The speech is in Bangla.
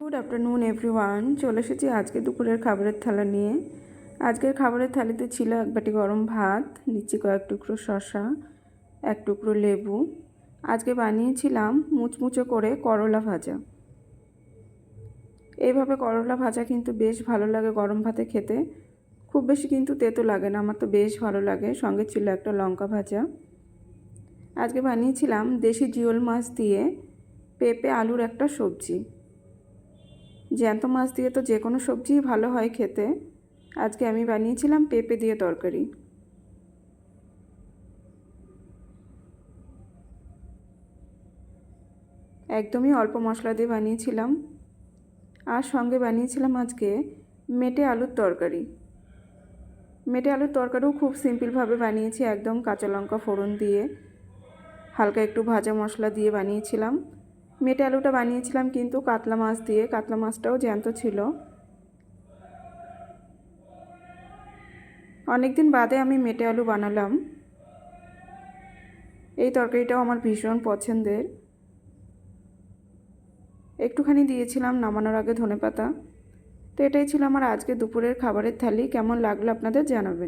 Good afternoon everyone. চলে এসেছি আজকে দুপুরের খাবারের থালা নিয়ে। আজকের খাবারের থালিতে ছিল এক বাটি গরম ভাত, নিচে কয়েক টুকরো শসা, এক টুকরো লেবু। আজকে বানিয়েছিলাম মুচমুচে করে করলা ভাজা। এইভাবে করলা ভাজা কিন্তু বেশ ভালো লাগে গরম ভাতে খেতে, খুব বেশি কিন্তু তেতো লাগে না, আমার তো বেশ ভালো লাগে। সঙ্গে ছিল একটা লঙ্কা ভাজা। আজকে বানিয়েছিলাম দেশি জিওল মাছ দিয়ে পেঁপে আলুর একটা সবজি। জ্যান্ত মাছ দিয়ে তো যে কোনো সবজিই ভালো হয় খেতে। আজকে আমি বানিয়েছিলাম পেঁপে দিয়ে তরকারি। একদমই অল্প মশলা দিয়ে বানিয়েছিলাম। আর সঙ্গে বানিয়েছিলাম আজকে মেটে আলুর তরকারি। মেটে আলুর তরকারিও খুব সিম্পলভাবে বানিয়েছি, একদম কাঁচা লঙ্কা ফোড়ন দিয়ে হালকা একটু ভাজা মশলা দিয়ে বানিয়েছিলাম। মেটে আলুটা বানিয়েছিলাম কিন্তু কাতলা মাছ দিয়ে, কাতলা মাছটাও জ্যান্ত ছিল। অনেক দিন বাদে আমি মেটে আলু বানালাম। এই তরকারিটাও আমার ভীষণ পছন্দের। একটুখানি দিয়েছিলাম নামানোর আগে ধনেপাতা। তো এটাই ছিল আমার আজকে দুপুরের খাবারের থালি। কেমন লাগলো আপনাদের জানাবেন।